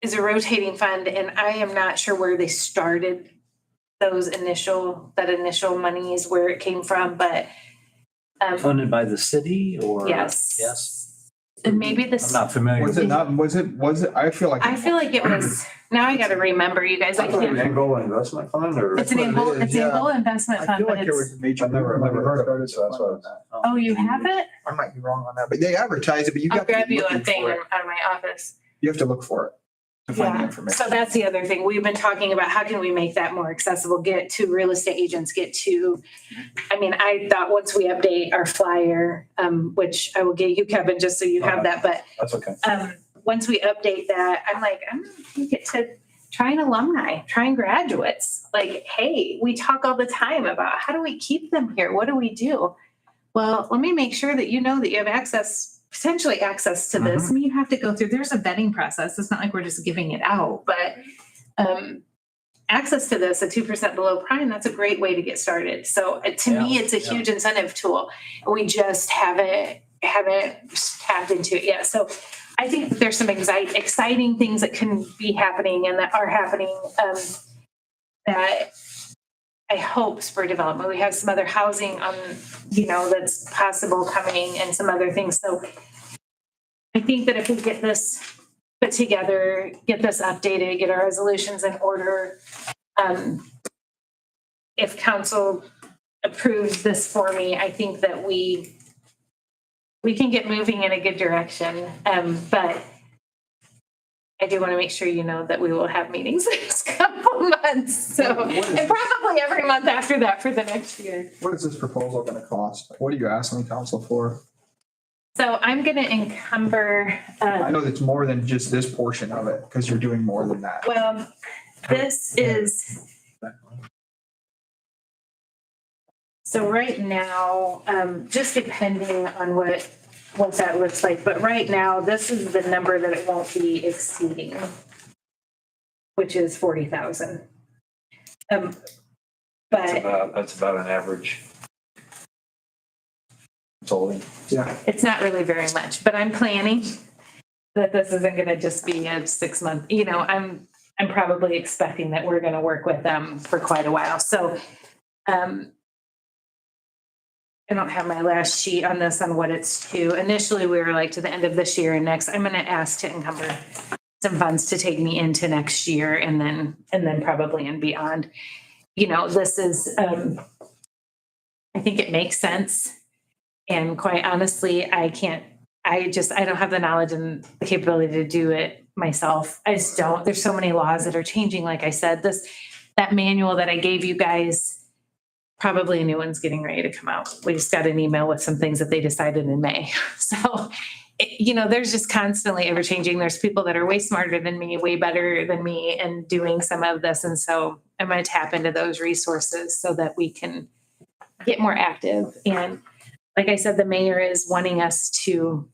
is a rotating fund. And I am not sure where they started that initial monies, where it came from, but. Funded by the city or? Yes. Yes. And maybe this. I'm not familiar. Was it not, was it, I feel like. it was, now I got to remember, you guys. Angola Investment Fund or? It's an Angola investment I fund, feel but like there it's, was a major. I've never heard of it, so that's what I'm. oh, you have it? I might be wrong on that, but they advertise it, but you I'll got to grab be you a looking thing for out it. of my office. You have to look for it to find the Yeah, information. so that's the other thing. We've been talking about how can we make that more accessible, get to real estate agents, I thought once we update our flyer, which I will get you, Kevin, just so you have that, but That's okay. once we update that, I'm going to get to trying alumni, trying graduates. Like, hey, we talk all the time about how do we keep them here? What do we do? Well, let me make sure that you know that you have potentially access to this. I mean, you have to go through, there's a vetting process. It's not like we're just giving it out, but access to this at 2% below prime, that's a great way to get started. So to me, it's a huge incentive tool. We just haven't tapped into it yet. So I think there's some exciting things that can be happening and that are happening that I hope spur development. We have some other housing that's possible coming and some other things. So I think that if we get this put together, get this updated, get our resolutions in order, if council approves this for me, I think that we can get moving in a good direction. But I do want to make sure you know that we will have meetings next couple months. So, and probably every month after that for the next year. What is this proposal going to cost? What are you asking council for? So I'm going to encumber. I know it's more than just this portion of it because you're doing more than that. Well, this is. So right now, just depending on what that looks like, but right now, this is the number that it won't be exceeding, which is 40,000. But That's about an average. Holding. Yeah. it's not really very much, but I'm planning that this isn't going to just be a 6 month, I'm probably expecting that we're going to work with them for quite a while. So, I don't have my last sheet on this on what it's to. Initially, we were like to the end of this year and next. I'm going to ask to encumber some funds to take me into next year and then probably and beyond. This is, I think it makes sense. And quite honestly, I don't have the knowledge and the capability to do it myself. I just don't. There's so many laws that are changing. Like I said, that manual that I gave you guys, probably a new one's getting ready to come out. We just got an email with some things that they decided in May. So, there's just constantly ever changing. There's people that are way smarter than me, way better than me and doing some of this. And so I'm going to tap into those resources so that we can get more active. And like I said, the mayor is wanting us to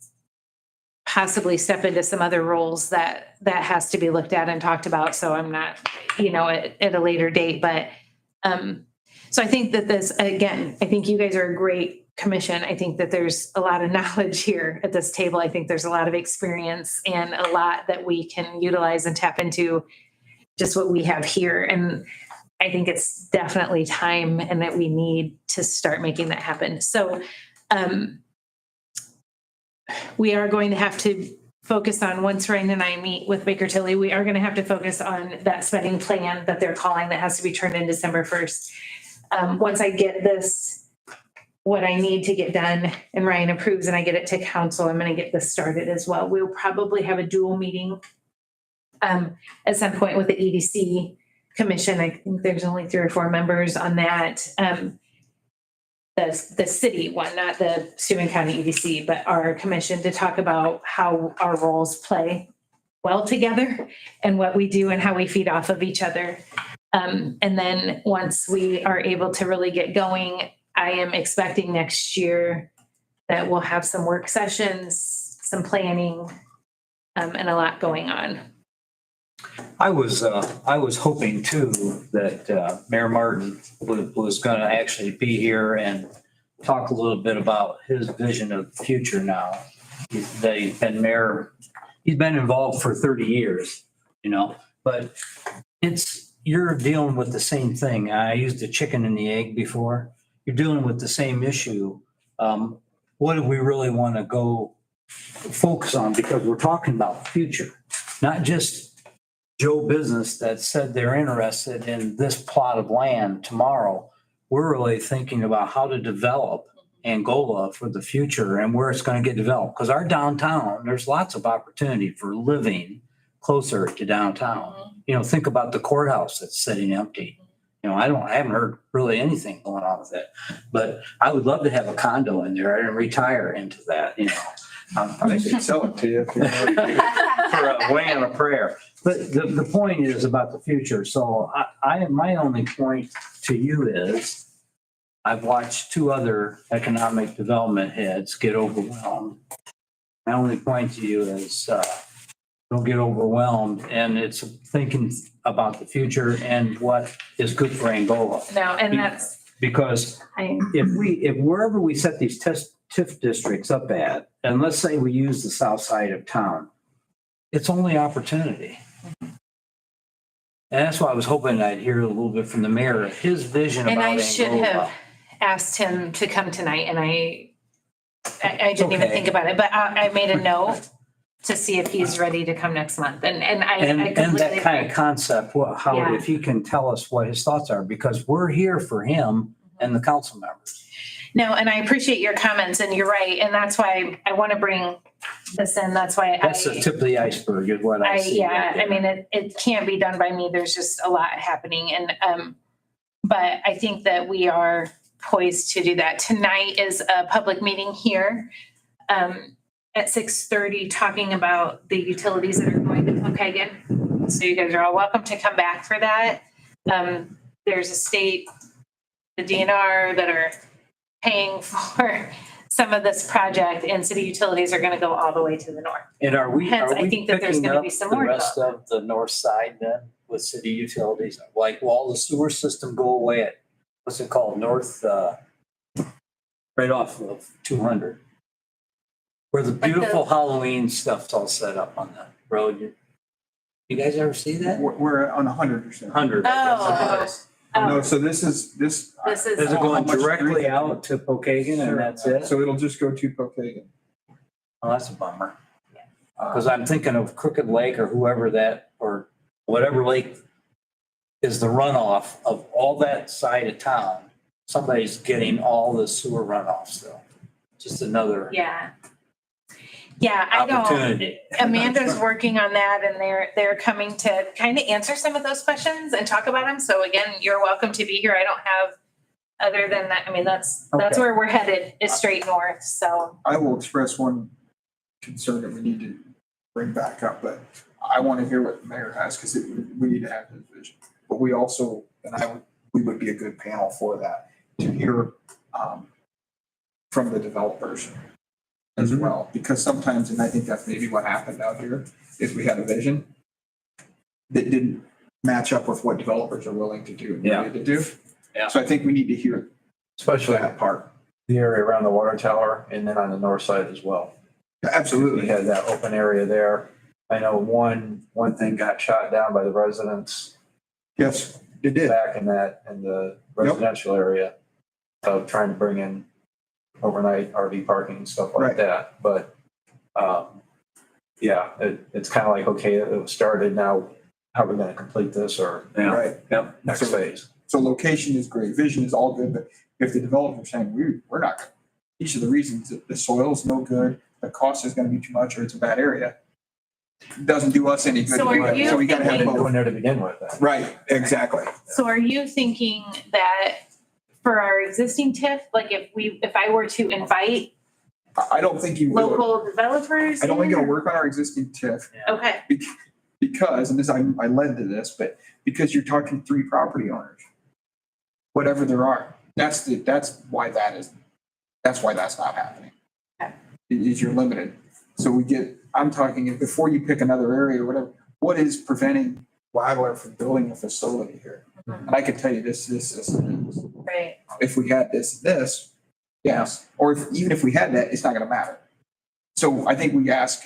possibly step into some other roles that has to be looked at and talked about. So I'm not, at a later date, but, so I think that this, again, I think you guys are a great commission. I think that there's a lot of knowledge here at this table. I think there's a lot of experience and a lot that we can utilize and tap into just what we have here. And I think it's definitely time and that we need to start making that happen. So we are going to have to focus on, once Ryan and I meet with Baker Tilly, we are going to have to focus on that spending plan that they're calling that has to be turned in December 1st. Once I get this, what I need to get done, and Ryan approves and I get it to council, I'm going to get this started as well. We'll probably have a dual meeting at some point with the EDC commission. I think there's only 3 or 4 members on that. The city one, not the Steuben County EDC, but our commission, to talk about how our roles play well together and what we do and how we feed off of each other. And then once we are able to really get going, I am expecting next year that we'll have some work sessions, some planning, and a lot going on. I was hoping too that Mayor Martin was going to actually be here and talk a little bit about his vision of the future now. That he's been mayor, he's been involved for 30 years, but you're dealing with the same thing. I used the chicken and the egg before. You're dealing with the same issue. What do we really want to go focus on? Because we're talking about the future, not just Joe Business that said they're interested in this plot of land tomorrow. We're really thinking about how to develop Angola for the future and where it's going to get developed. Because our downtown, there's lots of opportunity for living closer to downtown. Think about the courthouse that's sitting empty. I haven't heard really anything going on with it, but I would love to have a condo in there and retire into that, I think they'd sell it to you if you for a way on a prayer. But the point is about the future. So my only point to you is I've watched 2 other economic development heads get overwhelmed. My only point to you is don't get overwhelmed, and it's thinking about the future and what is good for Angola. No, and that's, Because if wherever we set these TIF districts up at, and let's say we use the south side of town, it's only opportunity. And that's why I was hoping I'd hear a little bit from the mayor, his vision about and Angola. I should have asked him to come tonight, and I didn't even Okay. think about it, but I made a note to see if he's ready to come next month. And I And that completely kind agree. of concept, Yeah. if he can tell us what his thoughts are, because we're here for him and the council members. No, and I appreciate your comments, and you're right, and that's why I want to bring this in. That's why That's the tip of the iceberg is what I see. right there. I mean, it can't be done by me. There's just a lot happening, and but I think that we are poised to do that. Tonight is a public meeting here at 6:30, talking about the utilities that are going to Pokagon. So you guys are all welcome to come back for that. There's a state, the DNR, that are paying for some of this project, and city utilities are going to go all the way to the north. And are we Hence, I think that there's picking gonna up be some the more rest of the north side then with city utilities? Like, will all the sewer system go away at, what's it called, north, right off of 200? Where the beautiful Halloween stuff's all set up on the road. You guys ever see that? We're on 100%. 100. No, so this is. This is. Is it How going much directly street- out to Pokagon and that's it? So it'll just go to Pokagon. Oh, that's a bummer. Because I'm thinking of Crooked Lake or whoever that, or whatever lake is the runoff of all that side of town. Somebody's getting all the sewer runoff still. Just another Yeah. Yeah, I know. opportunity. Amanda's working on that, and they're coming to kind of answer some of those questions and talk about them. So again, you're welcome to be here. I don't have, other than that, I mean, that's Okay. where we're headed, is straight north. So I will express one concern that we need to bring back up, but I want to hear what the mayor has, because we need to have his vision. But we also, we would be a good panel for that, to hear from the developers. as well, because sometimes, and I think that's maybe what happened out here, is we had a vision that didn't match up with what developers are willing to do and Yeah. ready to do. Yeah. So I think we need to hear Especially that part. the area around the water tower and then on the north side as well. We Absolutely. had that open area there. I know one thing got shot down by the residents Yes, it did. back in the residential area of trying to bring in overnight RV parking and stuff Right. like that. But, yeah, it's kind of like, okay, it was started, now how are we going to complete this or Yeah. Right. Yep. next phase? So location is great, vision is all good, but if the developer's saying, we're not, these are the reasons that the soil is no good, the cost is gonna be too much, or it's a bad area, it doesn't do us any good. So to do are that. you So we gotta have thinking- both. Going there to begin with then. Right, exactly. So are you thinking that for our existing TIF, like if I were to invite I don't think you will. local developers? I don't think in? it'll work on our existing TIF Okay, because, and this, I led to this, but because you're talking 3 property owners, whatever there are, that's why that's not happening. Okay. Is you're limited. So I'm talking, before you pick another area or whatever, what is preventing Wagler from building a facility here? Mhm. And I can tell you this, right. if we had this, yes, or even if we had that, it's not gonna matter. So I think we ask,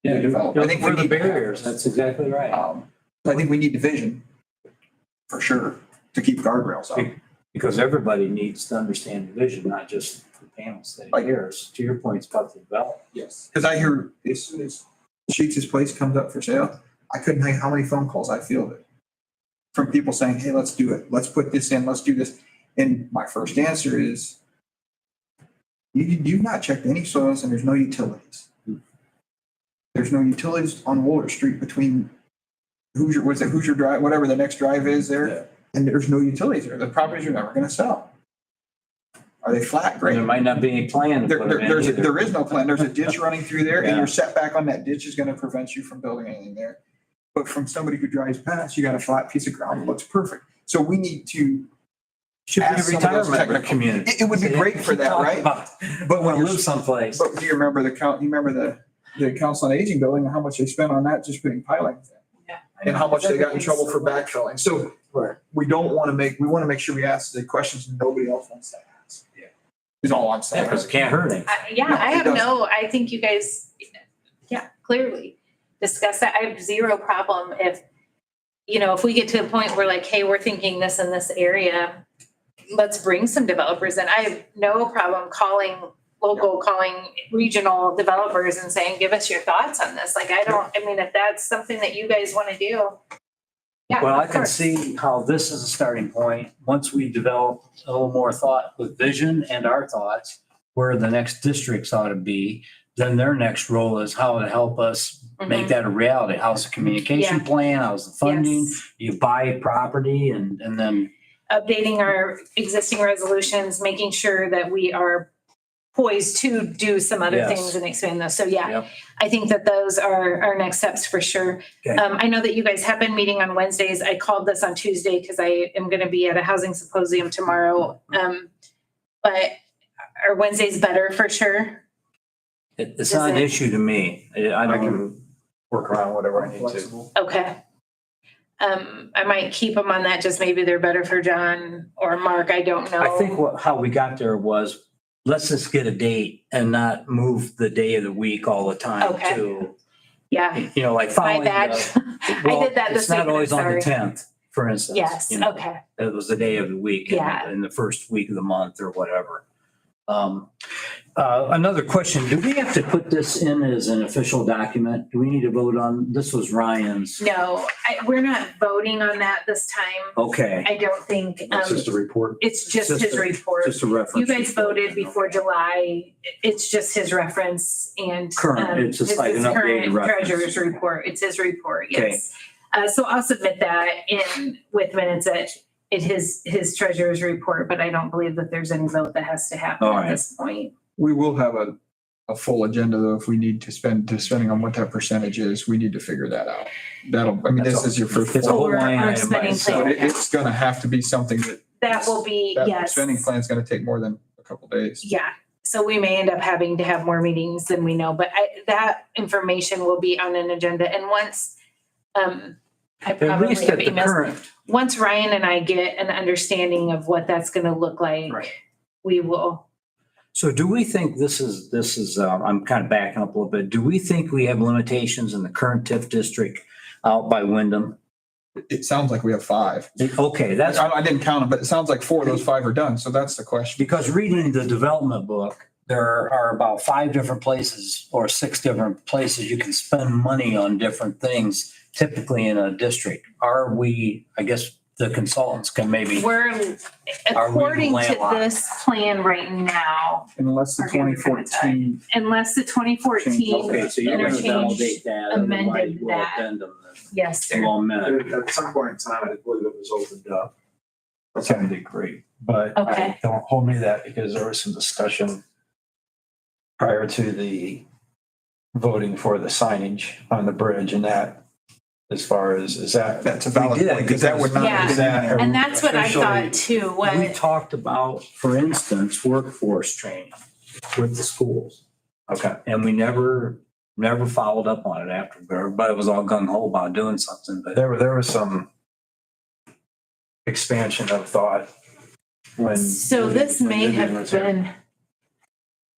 Yeah, develop. I think we for the need to have barriers, this. that's exactly right. I think we need division for sure to keep guardrails up. Because everybody needs to understand the vision, not just the panels that Like- it hears. To your point, it's about the development. Yes. Because I hear as soon as Sheets' place comes up for sale, I couldn't tell you how many phone calls I fielded from people saying, hey, let's do it. Let's put this in. Let's do this. And my first answer is, you've not checked any soils and there's no utilities. There's no utilities on Wooler Street between Hoosier Drive, whatever the next drive is Yeah. there. And there's no utilities there. The properties are never going to sell. Are they flat? Great. There might not be any plan to put them in either. There is no plan. There's a ditch running through there and Yeah. your setback on that ditch is gonna prevent you from building anything there. But from somebody who drives past, you got a flat piece of ground, it looks perfect. So we need to, Should be a ask some of those retirement technical- community. it would be great for that, right? But But when want to you're, live someplace. but do you remember the Council on Aging building and how much they spent on that, just putting pilings in? And how much they got in trouble for backfilling. So we want to make sure we ask the questions nobody else wants to ask. Yeah. Is all I'm Yeah, saying. because it can't hurt anything. Yeah, No, I it have doesn't. I think you guys, clearly discuss that. I have zero problem if we get to a point where like, hey, we're thinking this in this area, let's bring some developers in. I have no problem calling regional developers and saying, give us your thoughts on this. Like, if that's something that you guys want to do. Yeah, Well, I of can course. see how this is a starting point. Once we develop a little more thought with vision and our thoughts, where the next districts ought to be, then their next role is how to help us make that a reality. How's the communication plan? How's the funding? Yes. You buy property and then, Updating our existing resolutions, making sure that we are poised to do some other Yes. things and expand those. So yeah, Yep. I think that those are our next steps for sure. Okay. I know that you guys have been meeting on Wednesdays. I called this on Tuesday because I am going to be at a housing symposium tomorrow. But are Wednesdays better for sure? it's not an issue to me. I I don't, can work around whatever I need to. Flexible. Okay. I might keep them on that, just maybe they're better for John or Mark. I don't know. I think how we got there was, let's just get a date and not move the day of the week all the time Okay. to, Yeah, like my following. bad. Well, I did that this it's not week. always on the Sorry. 10th, for instance. Yes, you know. okay. It was the day of the week. Yeah. In the first week of the month or whatever. Another question, do we have to put this in as an official document? Do we need to vote on, this was Ryan's. No, we're not voting on that this time. Okay. I don't think, It's just a report. it's just just his a- report. Just a reference. You guys voted before July. It's just his reference and. Current, it's just his- like an his current updated reference. Treasurer's report. It's his report, Okay. yes. So I'll submit that in with minutes at his treasurer's report, but I don't believe that there's any vote that has to happen All at right. this point. We will have a full agenda though, if we need to depending on what that percentage is, we need to figure that out. This is your first. It's a whole Or line our item by spending itself. plan. But it's gonna have to be something That will be, that yes. spending plan is gonna take more than a couple days. Yeah, So we may end up having to have more meetings than we know, but that information will be on an agenda. And once, I At probably least have at the emails. current. Once Ryan and I get an understanding of what that's gonna look like, Right. we will. So do we think this is, I'm kind of backing up a little bit. Do we think we have limitations in the current TIF district out by Wyndham? It sounds like we have 5. Okay, that's I didn't count them, but it sounds like 4 of those 5 are done. So that's the question. because reading the development book, there are about 5 different places or 6 different places you can spend money on different things typically in a district. Are we, I guess the consultants can maybe, We're, Are we according to landlocked? this plan right now, Unless the Our hands are kinda 2014, unless the 2014 okay, so you're gonna interchange, validate that. Otherwise amended we'll that. addendum yes, the sir. law amendment. At some point in time, I believe it was opened up. To some degree, but Okay. don't hold me to that because there was some discussion prior to the voting for the signage on the bridge and that, as far as, is that? that's a valid We did, point, because that would not. Yeah. have been in there. And that's what I Officially, thought too, We what, talked about, for instance, workforce training with the schools. Okay. And we never followed up on it after. Everybody was all gung ho about doing something, but There was some expansion of thought when. so this may when have Vivian was here. been,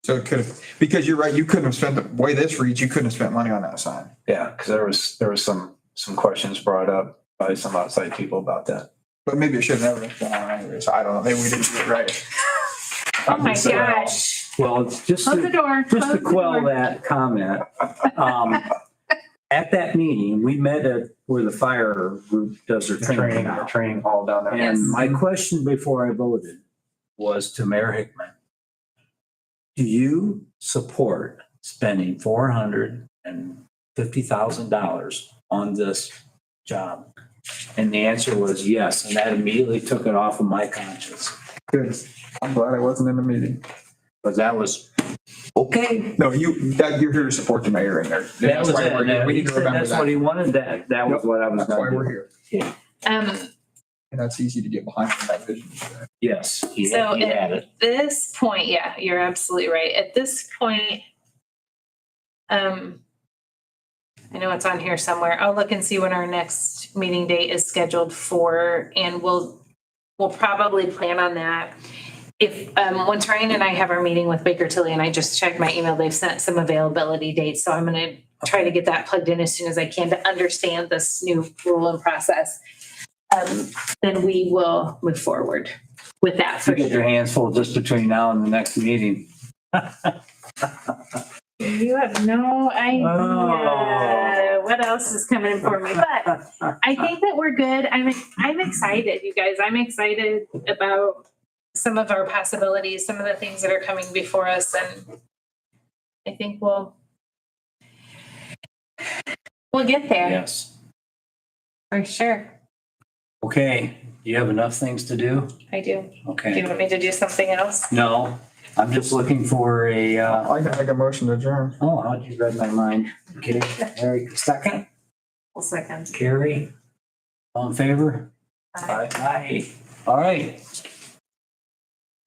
So it could have, because you're right, you couldn't have spent, the way this reads, you couldn't have spent money on that sign. Yeah, because there was some questions brought up by some outside people about that. But maybe it should have never been on anyways. I don't know. Maybe we didn't do it right. oh my So- gosh, well, just close the to, door, just close to the quell door. that comment. At that meeting, we met at where the fire group does their training now. Training hall down there. Yes. And my question before I voted was to Mayor Hickman. Do you support spending $450,000 on this job? And the answer was yes, and that immediately took it off of my conscience. Good. I'm glad I wasn't in the meeting. Because that was, okay. No, you're here to support the mayor in there. That That's was why it. we're here. We need to remember That's what that. he wanted, that was what I was That's why gonna we're do. here. Um, And that's easy to get behind in that vision. Yes, he So had it. this point, yeah, you're absolutely right. At this point, I know it's on here somewhere. I'll look and see when our next meeting date is scheduled for, and we'll probably plan on that. If, once Ryan and I have our meeting with Baker Tilly, and I just checked my email, they've sent some availability dates, so I'm gonna try to get that plugged in as soon as I can to understand this new rule and process. Then we will move forward with that for You get your sure. hands full just between now and the next meeting. You have no idea Oh. what else is coming for me, but I think that we're good. I'm excited, you guys. I'm excited about some of our possibilities, some of the things that are coming before us, and I think we'll get there Yes. for sure. Okay, you have enough things to do? I do. Do Okay. you want me to do something else? No, I'm just looking for a, I can make a motion to adjourn. oh, how'd you read my mind? Okay, Eric, second, One second. Carrie, all in favor? Aye. All right.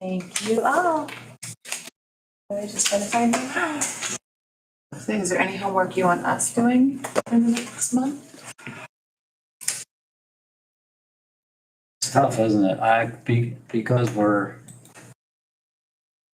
Thank you all. I just gotta find them. Is there any homework you want us doing in the next month? It's tough, isn't it? Because we're